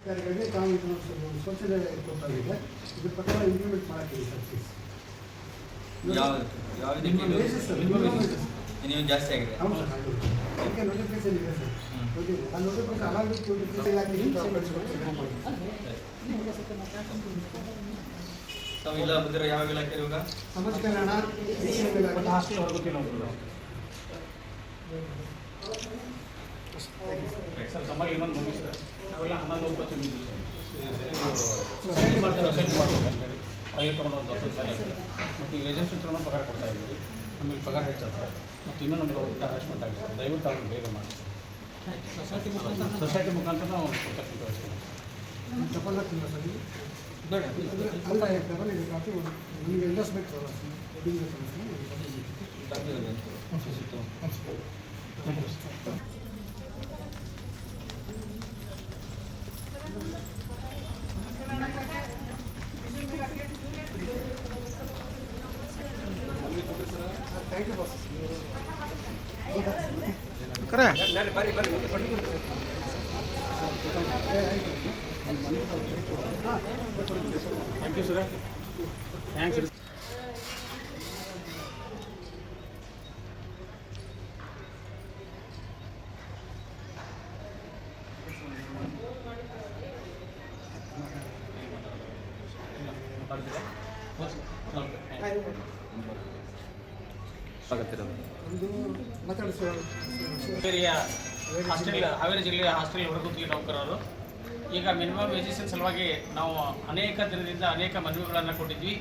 ಅಧಿಕಾರಿಗಳಿಗೆ ತಾವು ಇದನ್ನು ಒಂದು ಸೂಚನೆ ಕೊಟ್ಟಾಗಿದೆ. ಇದ್ರ ಪ್ರಕಾರ ಇಂಪ್ಲಿಮೆಂಟ್ ಮಾಡೋಕ್ಕಿದೆ ಸರ್ ಫೀಸ್. ನೀವು ಜಾಸ್ತಿ ಆಗಿದೆ. ಹೌದು ಸರ್, ಅದಕ್ಕೆ ನೋಟಿಫಿಕೇಶನ್ ಇದೆ ಸರ್. ಆ ನೋಟಿಫಿಕೇಶನ್ ಅಲಾಂಗ್ ವಿತ್ ನೋಟಿಫಿಕೇಶನ್ ತಾವು ಇಲ್ಲ ಬಂದಿರೋ ಯಾವ ಇಲಾಖೆ ಇವಾಗ ಸಮಾಜ ಕಲ್ಯಾಣ ಹಾಸ್ಟೆಲ್ ಹೊರಗುತ್ತೆ ಸರ್. ಸಮಾಜ ಇನ್ನೊಂದು ಮುಗಿಸ್ತಾರೆ ನಾವೆಲ್ಲ 11 ಸೊಸೈಟಿ ಮಾಡ್ಬೇಕಂತೇಳಿ ಐದು ತೊಗೊಂಡು ಮತ್ತು ಈ ಏಜೆನ್ಸಿ ತೊಗೊಂಡು ಪಗಾರ ಕೊಡ್ತಾ ಇದ್ದೀವಿ. ನಮಗೆ ಪಗಾರ ಹೆಚ್ಚಾಗ್ತದೆ ಮತ್ತು ಇನ್ನೂ ನಮಗೆ ಹರಾಸ್ಮೆಂಟ್ ಆಗಿದೆ. ದಯವಿಟ್ಟು ಅವ್ರನ್ನ ಬೇಗ ಮಾಡಿ. ಸೊಸೈಟಿ ಮುಖಾಂತರ ನಾವು ಕೊಡ್ತಕ್ಕಂಥ ವ್ಯವಸ್ಥೆ ತಗೊಳ್ಳೋಕ್ಕಿಲ್ಲ ಸರ್. ಬೇಡ ಅಲ್ಲ, ಡಬಲ್ ಇದೆ ಕಾಫಿ ನಿಮಗೆ ಇಂಟ್ರೆಸ್ಟ್ ಬೇಕು ಸರ್. Thank you boss. ಬರ್ರಿ ಥ್ಯಾಂಕ್ ಯು ಸರ್. ಥ್ಯಾಂಕ್ಸ್. ಒಂದು ಮಾತಾಡಿಸುವ ಹಾವೇರಿ ಜಿಲ್ಲೆಯ ಹಾಸ್ಟೆಲ್ ಹೊರಗುತ್ತಿಗೆ ನೌಕರರು ಈಗ ಮಿನಿಮಮ್ ವೇಜಸ್ ಸಲುವಾಗಿ ನಾವು ಅನೇಕ ದಿನದಿಂದ ಅನೇಕ ಮನವಿಗಳನ್ನು ಕೊಟ್ಟಿದ್ವಿ.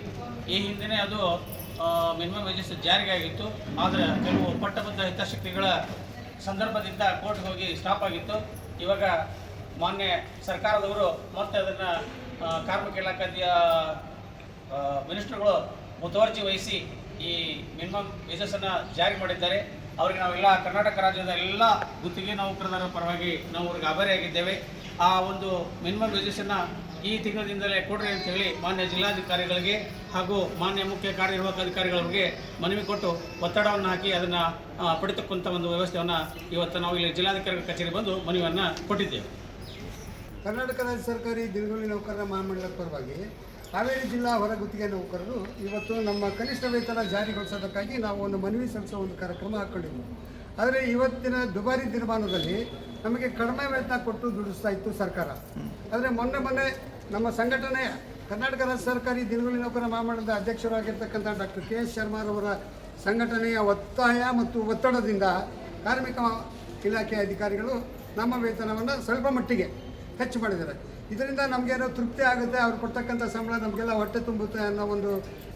ಈ ಹಿಂದೆ ಅದು ಮಿನಿಮಮ್ ವೇಜಸ್ ಜಾರಿಗೆ ಆಗಿತ್ತು. ಆದರೆ ಕೆಲವು ಪಟ್ಟಬದ್ಧ ಹಿತಾಸಕ್ತಿಗಳ ಸಂದರ್ಭದಿಂದ ಕೋರ್ಟ್ಗೆ ಹೋಗಿ ಸ್ಟಾಪ್ ಆಗಿತ್ತು. ಇವಾಗ ಮಾನ್ಯ ಸರ್ಕಾರದವರು ಮತ್ತೆ ಅದನ್ನು ಕಾರ್ಮಿಕ ಇಲಾಖೆಯ ಮಿನಿಸ್ಟರ್ಗಳು ಮುತುವರ್ಜಿ ವಹಿಸಿ ಈ ಮಿನಿಮಮ್ ವೇಜಸನ್ನು ಜಾರಿ ಮಾಡಿದ್ದಾರೆ. ಅವರಿಗೆ ನಾವೆಲ್ಲ ಕರ್ನಾಟಕ ರಾಜ್ಯದ ಎಲ್ಲ ಗುತ್ತಿಗೆ ನೌಕರರ ಪರವಾಗಿ ನಾವು ಅವ್ರಿಗೆ ಆಭಾರಿಯಾಗಿದ್ದೇವೆ. ಆ ಒಂದು ಮಿನಿಮಮ್ ವೇಜಸನ್ನು ಈ ತಿಂಗಳಿಂದಲೇ ಕೊಡ್ರಿ ಅಂತ ಹೇಳಿ ಮಾನ್ಯ ಜಿಲ್ಲಾಧಿಕಾರಿಗಳಿಗೆ ಹಾಗೂ ಮಾನ್ಯ ಮುಖ್ಯ ಕಾರ್ಯನಿರ್ವಾಹಕ ಅಧಿಕಾರಿಗಳಿಗೆ ಮನವಿ ಕೊಟ್ಟು ಒತ್ತಡವನ್ನು ಹಾಕಿ ಅದನ್ನು ಪಡಿತಕ್ಕಂಥ ಒಂದು ವ್ಯವಸ್ಥೆಯನ್ನು ಇವತ್ತು ನಾವು ಇಲ್ಲಿ ಜಿಲ್ಲಾಧಿಕಾರಿಗಳ ಕಚೇರಿ ಬಂದು ಮನವಿಯನ್ನು ಕೊಟ್ಟಿದ್ದೇವೆ. ಕರ್ನಾಟಕ ರಾಜ್ಯ ಸರ್ಕಾರಿ ದಿನಗೂಲಿ ನೌಕರರ ಮಹಾಮಂಡಲದ ಪರವಾಗಿ ಹಾವೇರಿ ಜಿಲ್ಲಾ ಹೊರಗುತ್ತಿಗೆ ನೌಕರರು ಇವತ್ತು ನಮ್ಮ ಕನಿಷ್ಠ ವೇತನ ಜಾರಿಗೊಳಿಸೋದಕ್ಕಾಗಿ ನಾವು ಒಂದು ಮನವಿ ಸಲ್ಲಿಸೋ ಒಂದು ಕಾರ್ಯಕ್ರಮ ಹಾಕ್ಕೊಂಡಿದ್ವಿ. ಆದರೆ ಇವತ್ತಿನ ದುಬಾರಿ ದಿನಮಾನದಲ್ಲಿ ನಮಗೆ ಕಡಿಮೆ ವೇತನ ಕೊಟ್ಟು ದುಡಿಸ್ತಾ ಇತ್ತು ಸರ್ಕಾರ. ಆದರೆ ಮೊನ್ನೆ ನಮ್ಮ ಸಂಘಟನೆ ಕರ್ನಾಟಕ ರಾಜ್ಯ ಸರ್ಕಾರಿ ದಿನಗೂಲಿ ನೌಕರರ ಮಹಾಮಂಡಲದ ಅಧ್ಯಕ್ಷರಾಗಿರ್ತಕ್ಕಂಥ ಡಾಕ್ಟರ್ ಕೆ ಎಸ್ ಶರ್ಮಾರವರ ಸಂಘಟನೆಯ ಒತ್ತಾಯ ಮತ್ತು ಒತ್ತಡದಿಂದ ಕಾರ್ಮಿಕ ಇಲಾಖೆ ಅಧಿಕಾರಿಗಳು ನಮ್ಮ ವೇತನವನ್ನು ಸ್ವಲ್ಪ ಮಟ್ಟಿಗೆ ಹೆಚ್ಚು ಮಾಡಿದ್ದಾರೆ. ಇದರಿಂದ ನಮಗೇನೋ ತೃಪ್ತಿ ಆಗುತ್ತೆ, ಅವ್ರು ಕೊಡ್ತಕ್ಕಂಥ ಸಂಬಳ ನಮಗೆಲ್ಲ ಹೊಟ್ಟೆ ತುಂಬುತ್ತೆ ಅನ್ನೋ ಒಂದು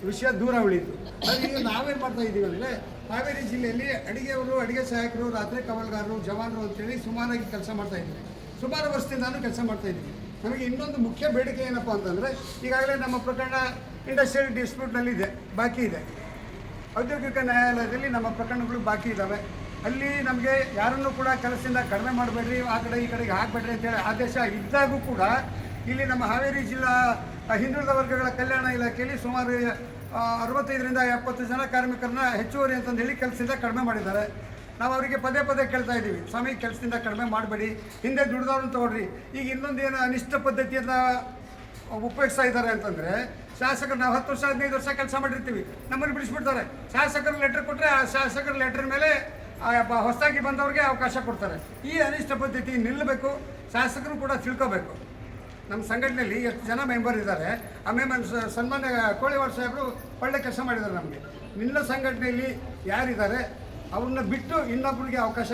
ವಿಷಯ ದೂರ ಉಳಿಯಿತು. ಆದರೆ ಈಗ ನಾವೇನು ಮಾಡ್ತಾ ಇದ್ದೀವಿ ಅಂದರೆ ಹಾವೇರಿ ಜಿಲ್ಲೆಯಲ್ಲಿ ಅಡುಗೆಯವರು, ಅಡುಗೆ ಸಹಾಯಕರು, ರಾತ್ರಿ ಕಾವಲುಗಾರರು, ಜವಾನರು ಅಂತೇಳಿ ಸುಮಾರಾಗಿ ಕೆಲಸ ಮಾಡ್ತಾಯಿದ್ದೀವಿ. ಸುಮಾರು ವರ್ಷದಿಂದಾನು ಕೆಲಸ ಮಾಡ್ತಾಯಿದ್ದೀವಿ. ನಮಗೆ ಇನ್ನೊಂದು ಮುಖ್ಯ ಬೇಡಿಕೆ ಏನಪ್ಪ ಅಂತಂದರೆ, ಈಗಾಗಲೇ ನಮ್ಮ ಪ್ರಕರಣ ಇಂಡಸ್ಟ್ರಿಯಲ್ ಡಿಸ್ಪ್ಯೂಟ್ನಲ್ಲಿದೆ, ಬಾಕಿ ಇದೆ. ಔದ್ಯೋಗಿಕ ನ್ಯಾಯಾಲಯದಲ್ಲಿ ನಮ್ಮ ಪ್ರಕರಣಗಳು ಬಾಕಿ ಇದ್ದಾವೆ. ಅಲ್ಲಿ ನಮಗೆ ಯಾರನ್ನೂ ಕೂಡ ಕೆಲಸದಿಂದ ಕಡಿಮೆ ಮಾಡಬೇಡ್ರಿ, ಆ ಕಡೆ ಈ ಕಡೆಗೆ ಹಾಕಬೇಡ್ರಿ ಅಂತೇಳಿ ಆದೇಶ ಇದ್ದಾಗೂ ಕೂಡ ಇಲ್ಲಿ ನಮ್ಮ ಹಾವೇರಿ ಜಿಲ್ಲಾ ಹಿಂದುಳಿದ ವರ್ಗಗಳ ಕಲ್ಯಾಣ ಇಲಾಖೆಯಲ್ಲಿ ಸುಮಾರು 65ರಿಂದ 70 ಜನ ಕಾರ್ಮಿಕರನ್ನ ಹೆಚ್ಚುವರಿ ಅಂತಂದು ಹೇಳಿ ಕೆಲಸದಿಂದ ಕಡಿಮೆ ಮಾಡಿದ್ದಾರೆ. ನಾವು ಅವರಿಗೆ ಪದೇ ಕೇಳ್ತಾ ಇದ್ದೀವಿ, ಸ್ವಾಮಿ ಕೆಲಸದಿಂದ ಕಡಿಮೆ ಮಾಡಬೇಡಿ, ಹಿಂದೆ ದುಡಿದವ್ರನ್ನ ತೊಗೊಳ್ರಿ. ಈಗ ಇನ್ನೊಂದೇನು ಅನಿಷ್ಟ ಪದ್ಧತಿಯನ್ನು ಉಪಯೋಗಿಸ್ತಾ ಇದ್ದಾರೆ ಅಂತಂದರೆ, ಶಾಸಕರು ನಾವು 10 ವರ್ಷ 15 ವರ್ಷ ಕೆಲಸ ಮಾಡಿರ್ತೀವಿ, ನಮ್ಮನ್ನು ಬಿಡಿಸ್ಬಿಡ್ತಾರೆ. ಶಾಸಕರು ಲೆಟ್ರ್ ಕೊಟ್ಟರೆ ಆ ಶಾಸಕರ ಲೆಟ್ರ್ ಮೇಲೆ ಹೊಸದಾಗಿ ಬಂದವ್ರಿಗೆ ಅವಕಾಶ ಕೊಡ್ತಾರೆ. ಈ ಅನಿಷ್ಟ ಪದ್ಧತಿ ನಿಲ್ಲಬೇಕು, ಶಾಸಕರು ಕೂಡ ತಿಳ್ಕೋಬೇಕು. ನಮ್ಮ ಸಂಘಟನೆಯಲ್ಲಿ ಎಷ್ಟು ಜನ ಮೆಂಬರ್ ಇದ್ದಾರೆ, ಆ ಮೆಂಬರ್ ಸನ್ಮಾನ್ಯ ಕೋಳಿವಾಡ ಸಾಹೇಬರು ಒಳ್ಳೆ ಕೆಲಸ ಮಾಡಿದ್ದಾರೆ. ನಮಗೆ ನಿನ್ನ ಸಂಘಟನೆಯಲ್ಲಿ ಯಾರಿದ್ದಾರೆ ಅವ್ರನ್ನ ಬಿಟ್ಟು ಇನ್ನೊಬ್ಬರಿಗೆ ಅವಕಾಶ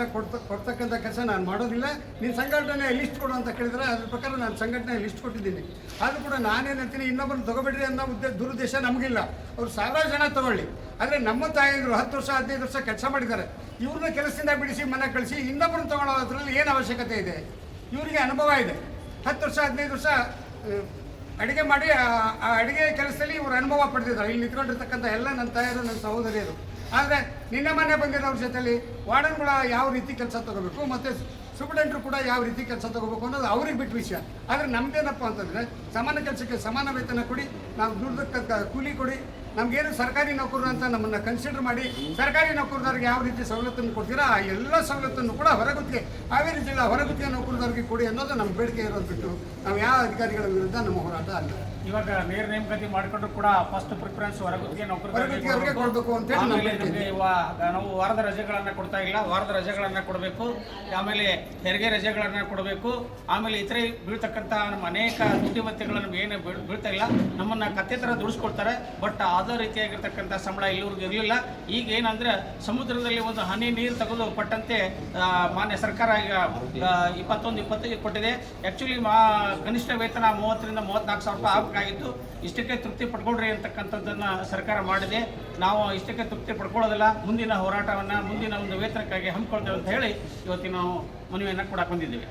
ಕೊಡ್ತಕ್ಕಂಥ ಕೆಲಸ ನಾನು ಮಾಡೋದಿಲ್ಲ. ನೀನು ಸಂಘಟನೆ ಲಿಸ್ಟ್ ಕೊಡು ಅಂತ ಕೇಳಿದರೆ ಅದ್ರ ಪ್ರಕಾರ ನಾನು ಸಂಘಟನೆ ಲಿಸ್ಟ್ ಕೊಟ್ಟಿದ್ದೀನಿ. ಆದರೂ ಕೂಡ ನಾನೇನು ಹೇಳ್ತೀನಿ, ಇನ್ನೊಬ್ಬರನ್ನ ತೊಗೊಬೇಡ್ರಿ ಅನ್ನೋ ದುರುದ್ದೇಶ ನಮಗಿಲ್ಲ. ಅವ್ರು 1000 ಜನ ತೊಗೊಳ್ಳಿ, ಆದರೆ ನಮ್ಮ ತಾಯಂದರು 10 ವರ್ಷ 15 ವರ್ಷ ಕೆಲಸ ಮಾಡಿದ್ದಾರೆ. ಇವ್ರನ್ನ ಕೆಲಸದಿಂದ ಬಿಡಿಸಿ ಮನೆ ಕಳಿಸಿ ಇನ್ನೊಬ್ಬರನ್ನ ತೊಗೊಳೋದ್ರಲ್ಲಿ ಏನು ಅವಶ್ಯಕತೆ ಇದೆ? ಇವರಿಗೆ ಅನುಭವ ಇದೆ, 10 ವರ್ಷ 15 ವರ್ಷ ಅಡುಗೆ ಮಾಡಿ ಆ ಅಡುಗೆ ಕೆಲಸದಲ್ಲಿ ಇವರು ಅನುಭವ ಪಡೆದಿದ್ದಾರೆ. ಇಲ್ಲಿ ನಿಂತ್ಕೊಂಡಿರ್ತಕ್ಕಂಥ ಎಲ್ಲ ನನ್ನ ತಾಯರು, ನನ್ನ ಸಹೋದರಿಯರು. ಆದರೆ ನಿನ್ನೆ ಮನೆ ಬಂದಿರೋರ ಜೊತೆಲಿ ವಾರ್ಡನ್ಗಳ ಯಾವ ರೀತಿ ಕೆಲಸ ತೊಗೋಬೇಕು ಮತ್ತು ಸೂಪರ್ಡೆಂಟ್ರು ಕೂಡ ಯಾವ ರೀತಿ ಕೆಲಸ ತೊಗೋಬೇಕು ಅನ್ನೋದು ಅವ್ರಿಗೆ ಬಿಟ್ಟು ವಿಷಯ. ಆದರೆ ನಮ್ಮದೇನಪ್ಪ ಅಂತಂದರೆ, ಸಮಾನ ಕೆಲಸಕ್ಕೆ ಸಮಾನ ವೇತನ ಕೊಡಿ, ನಾವು ದುಡ್ದಕ್ಕೆ ಕೂಲಿ ಕೊಡಿ, ನಮಗೇನು ಸರ್ಕಾರಿ ನೌಕರರು ಅಂತ ನಮ್ಮನ್ನು ಕನ್ಸಿಡರ್ ಮಾಡಿ ಸರ್ಕಾರಿ ನೌಕರದಾರಿಗೆ ಯಾವ ರೀತಿ ಸವಲತ್ತನ್ನು ಕೊಡ್ತೀರಾ ಆ ಎಲ್ಲ ಸವಲತ್ತನ್ನು ಕೂಡ ಹೊರಗುತ್ತಿಗೆ ಹಾವೇರಿ ಜಿಲ್ಲಾ ಹೊರಗುತ್ತಿಗೆ ನೌಕರದಾರಿಗೆ ಕೊಡಿ ಅನ್ನೋದು ನಮ್ಮ ಬೇಡಿಕೆ ಇರೋದು ಬಿಟ್ಟು ನಾವು ಯಾವ ಅಧಿಕಾರಿಗಳ ವಿರುದ್ಧ ನಮ್ಮ ಹೋರಾಟ ಅಲ್ಲ. ಇವಾಗ ನೇರ ನೇಮಕಾತಿ ಮಾಡಿಕೊಂಡ್ರು ಕೂಡ ಫಸ್ಟ್ ಪ್ರಿಫರೆನ್ಸ್ ಹೊರಗುತ್ತಿಗೆ ಹೊರಗುತ್ತಿಗೆಯವರಿಗೆ ನೌಕರರಿಗೆ ಕೊಡಬೇಕು ಅಂತ ಹೇಳಿ ಆಮೇಲೆ ನಮಗೆ ನಾವು ವಾರದ ರಜೆಗಳನ್ನು ಕೊಡ್ತಾ ಇಲ್ಲ, ವಾರದ ರಜೆಗಳನ್ನು ಕೊಡಬೇಕು. ಆಮೇಲೆ ಹೆರಿಗೆ ರಜೆಗಳನ್ನು ಕೊಡಬೇಕು. ಆಮೇಲೆ ಇತರೆ ಬೀಳ್ತಕ್ಕಂಥ ನಮ್ಮ ಅನೇಕ ದುಡ್ಡಿಮತ್ತೆಗಳನ್ನು ಏನು ಬೀಳ್ತಾ ಇಲ್ಲ, ನಮ್ಮನ್ನು ಕತ್ತೆ ಥರ ದುಡಿಸ್ಕೊಡ್ತಾರೆ. ಬಟ್ ಅದೇ ರೀತಿಯಾಗಿರ್ತಕ್ಕಂಥ ಸಂಬಳ ಇಲ್ಲಿವರೆಗೂ ಇರಲಿಲ್ಲ. ಈಗ ಏನಂದ್ರೆ ಸಮುದ್ರದಲ್ಲಿ ಒಂದು ಹನಿ ನೀರು ತೆಗೆದು ಕೊಟ್ಟಂತೆ ಮಾನ್ಯ ಸರ್ಕಾರ ಈಗ 21-25 ಕೊಟ್ಟಿದೆ. ಆ್ಯಕ್ಚುಲಿ ಕನಿಷ್ಠ ವೇತನ 30,000 ರಿಂದ 34,000 ರೂಪಾಯಿ ಆಗಬೇಕಾಗಿತ್ತು. ಇಷ್ಟಕ್ಕೆ ತೃಪ್ತಿ ಪಡ್ಕೊಳ್ರಿ ಅಂತಕ್ಕಂಥದ್ದನ್ನು ಸರ್ಕಾರ ಮಾಡಿದೆ. ನಾವು ಇಷ್ಟಕ್ಕೆ ತೃಪ್ತಿ ಪಡ್ಕೊಳ್ಳೋದಿಲ್ಲ, ಮುಂದಿನ ಹೋರಾಟವನ್ನು ಮುಂದಿನ ಒಂದು ವೇತನಕ್ಕಾಗಿ ಹಮ್ಮಿಕೊಳ್ತೇವೆ ಅಂತ ಹೇಳಿ ಇವತ್ತಿನ ನಾವು ಮನವಿಯನ್ನು ಕೂಡ ಬಂದಿದ್ದೇವೆ.